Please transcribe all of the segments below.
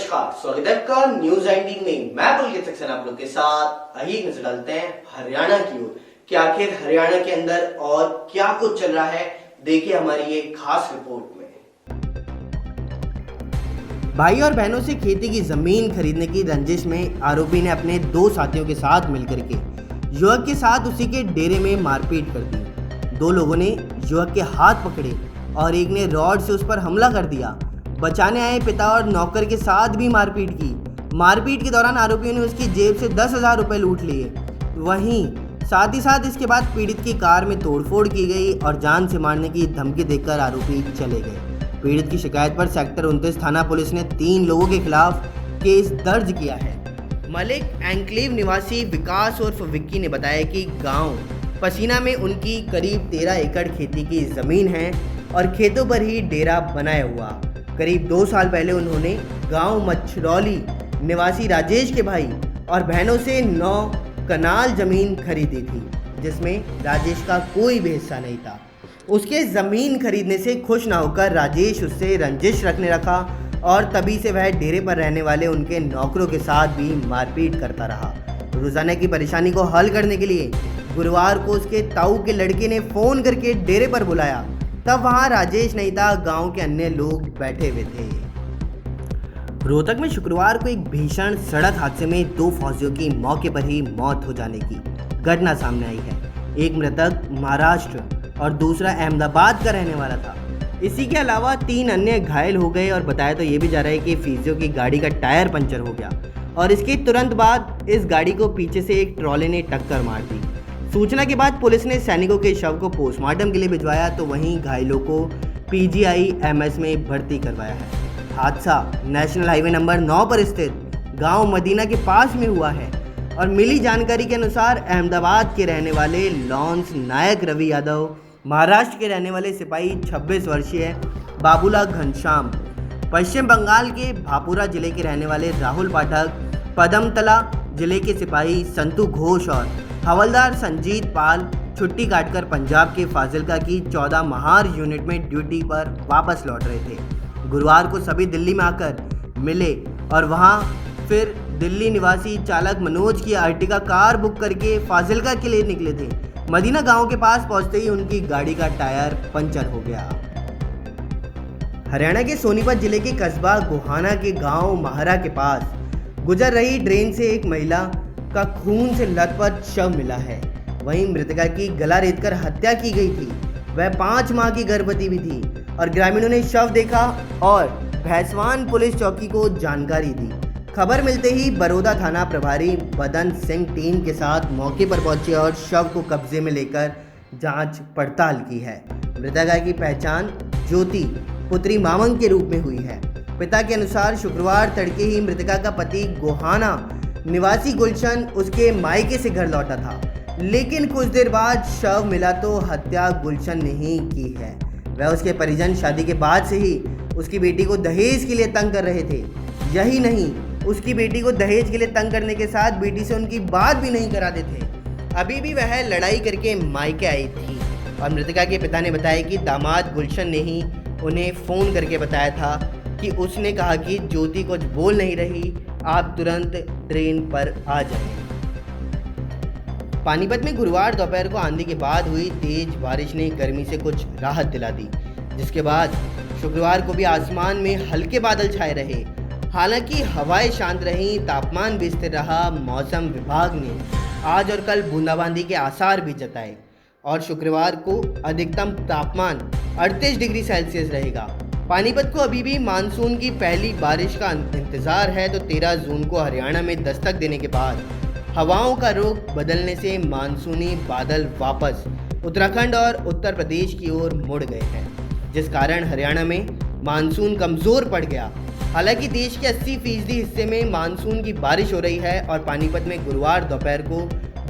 नमस्कार, स्वागत है आपका न्यूज 19 में। मैं पुलकित सक्सेना आप लोग के साथ आइए नजर डालते हैं हरियाणा की ओर कि आखिर हरियाणा के अंदर और क्या कुछ चल रहा है। देखिए हमारी ये खास रिपोर्ट में। भाई और बहनों से खेती की जमीन खरीदने की रंजिश में आरोपी ने अपने दो साथियों के साथ मिलकर के युवक के साथ उसी के डेरे में मारपीट कर दी। दो लोगों ने युवक के हाथ पकड़े और एक ने रॉड से उस पर हमला कर दिया। बचाने आए पिता और नौकर के साथ भी मारपीट की। मारपीट के दौरान आरोपियों ने उसकी जेब से 10,000 रुपये लूट लिए। वहीं साथ ही साथ इसके बाद पीड़ित की कार में तोड़फोड़ की गई और जान से मारने की धमकी देकर आरोपी चले गए। पीड़ित की शिकायत पर सेक्टर 29 थाना पुलिस ने 3 लोगों के खिलाफ केस दर्ज किया है। मलिक एंक्लेव निवासी विकास उर्फ विक्की ने बताया कि गांव पसीना में उनकी करीब 13 एकड़ खेती की जमीन है और खेतों पर ही डेरा बनाया हुआ। करीब 2 साल पहले उन्होंने गांव मछरौली निवासी राजेश के भाई और बहनों से 9 कनाल जमीन खरीदी थी, जिसमें राजेश का कोई भी हिस्सा नहीं था। उसके ज़मीन खरीदने से खुश ना होकर राजेश उससे रंजिश रखने रखा और तभी से वह डेरे पर रहने वाले उनके नौकरों के साथ भी मारपीट करता रहा। रोजाना की परेशानी को हल करने के लिए गुरुवार को उसके ताऊ के लड़के ने फ़ोन करके डेरे पर बुलाया। तब वहां राजेश नहीं था, गांव के अन्य लोग बैठे हुए थे। रोहतक में शुक्रवार को एक भीषण सड़क हादसे में 2 फौजियों की मौके पर ही मौत हो जाने की घटना सामने आई है। एक मृतक महाराष्ट्र और दूसरा अहमदाबाद का रहने वाला था। इसी के अलावा 3 अन्य घायल हो गए और बताया तो ये भी जा रहा है कि फिजियो की गाड़ी का टायर पंचर हो गया और इसके तुरंत बाद इस गाड़ी को पीछे से एक ट्रॉले ने टक्कर मार दी। सूचना के बाद पुलिस ने सैनिकों के शव को पोस्टमार्टम के लिए भिजवाया तो वहीं घायलों को PGI-MS में भर्ती करवाया है। हादसा नेशनल हाईवे नंबर 9 पर स्थित गांव मदीना के पास में हुआ है और मिली जानकारी के अनुसार अहमदाबाद के रहने वाले लॉन्स नायक रवि यादव, महाराष्ट्र के रहने वाले सिपाही 26 वर्षीय बाबूलाल घनश्याम, पश्चिम बंगाल के भापुरा जिले के रहने वाले राहुल पाठक, पदमतला जिले के सिपाही संतु घोष और हवलदार संजीत पाल छुट्टी काटकर पंजाब के फाजिलका की 14 महार यूनिट में ड्यूटी पर वापस लौट रहे थे। गुरुवार को सभी दिल्ली में आकर मिले और वहां फिर दिल्ली निवासी चालक मनोज की अर्टिगा कार बुक करके फाजिलका के लिए निकले थे। मदीना गांव के पास पहुंचते ही उनकी गाड़ी का टायर पंचर हो गया। हरियाणा के सोनीपत जिले के कस्बा गोहाना के गांव महारा के पास गुजर रही ड्रेन से एक महिला का खून से लथपथ शव मिला है। वहीं मृतका की गला रेतकर हत्या की गई थी। वह 5 माह की गर्भवती भी थी और ग्रामीणों ने शव देखा और भैंसवान पुलिस चौकी को जानकारी दी। खबर मिलते ही बड़ौदा थाना प्रभारी बदन सिंह टीम के साथ मौके पर पहुंचे और शव को कब्जे में लेकर जांच पड़ताल की है। मृतका की पहचान ज्योति पुत्री मामंग के रूप में हुई है। पिता के अनुसार शुक्रवार तड़के ही मृतका का पति गोहाना निवासी गुलशन उसके मायके से घर लौटा था, लेकिन कुछ देर बाद शव मिला तो हत्या गुलशन ने ही की है। वह उसके परिजन शादी के बाद से ही उसकी बेटी को दहेज के लिए तंग कर रहे थे। यही नहीं, उसकी बेटी को दहेज के लिए तंग करने के साथ बेटी से उनकी बात भी नहीं कराते थे। अभी भी वह लड़ाई करके मायके आई थी और मृतका के पिता ने बताया कि दामाद गुलशन ने ही उन्हें फ़ोन करके बताया था कि उसने कहा कि ज्योति कुछ बोल नहीं रही, आप तुरंत ट्रेन पर आ जाएं। पानीपत में गुरुवार दोपहर को आंधी के बाद हुई तेज बारिश ने गर्मी से कुछ राहत दिला दी, जिसके बाद शुक्रवार को भी आसमान में हल्के बादल छाए रहे। हालांकि हवाएं शांत रहीं, तापमान भी स्थिर रहा। मौसम विभाग ने आज और कल बूंदाबांदी के आसार भी जताए और शुक्रवार को अधिकतम तापमान 38 डिग्री सेल्सियस रहेगा। पानीपत को अभी भी मानसून की पहली बारिश का इंतजार है तो 13 जून को हरियाणा में दस्तक देने के बाद हवाओं का रुख बदलने से मानसूनी बादल वापस उत्तराखंड और उत्तर प्रदेश की ओर मुड़ गए हैं, जिस कारण हरियाणा में मानसून कमज़ोर पड़ गया। हालांकि देश के 80% हिस्से में मानसून की बारिश हो रही है और पानीपत में गुरुवार दोपहर को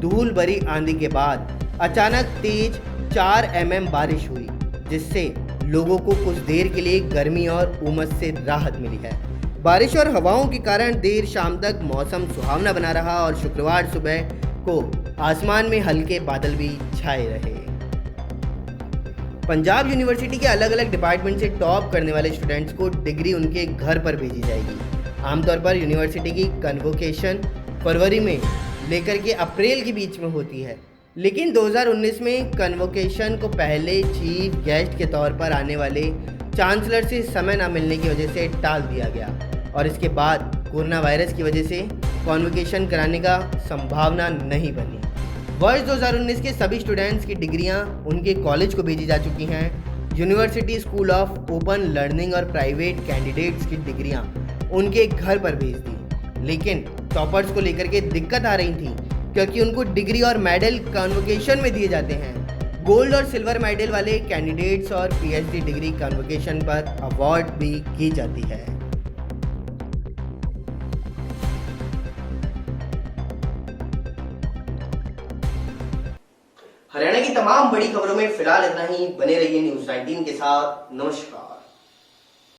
धूल भरी आंधी के बाद अचानक तेज 4 mm बारिश हुई, जिससे लोगों को कुछ देर के लिए गर्मी और उमस से राहत मिली है। बारिश और हवाओं के कारण देर शाम तक मौसम सुहावना बना रहा और शुक्रवार सुबह को आसमान में हल्के बादल भी छाए रहे। पंजाब यूनिवर्सिटी के अलग अलग डिपार्टमेंट से टॉप करने वाले स्टूडेंट्स को डिग्री उनके घर पर भेजी जाएगी। आमतौर पर यूनिवर्सिटी की कन्वोकेशन फरवरी में लेकर के अप्रैल के बीच में होती है, लेकिन 2019 में कन्वोकेशन को पहले चीफ गेस्ट के तौर पर आने वाले चांसलर से समय न मिलने की वजह से टाल दिया गया और इसके बाद कोरोना वायरस की वजह से कॉन्वोकेशन कराने का संभावना नहीं बनी। वर्ष 2019 के सभी स्टूडेंट्स की डिग्रियां उनके कॉलेज को भेजी जा चुकी हैं। University school of open learning और प्राइवेट कैंडिडेट्स की डिग्रियां उनके घर पर भेज दी, लेकिन टॉपर्स को लेकर के दिक्कत आ रही थी क्योंकि उनको डिग्री और मेडल कॉन्वोकेशन में दिए जाते हैं। गोल्ड और सिल्वर मेडल वाले कैंडिडेट्स और पीएचडी डिग्री कॉन्वोकेशन पर अवार्ड भी की जाती है। हरियाणा की तमाम बड़ी खबरों में फिलहाल इतना ही। बने रहिए न्यूज़ 19 के साथ। नमस्कार।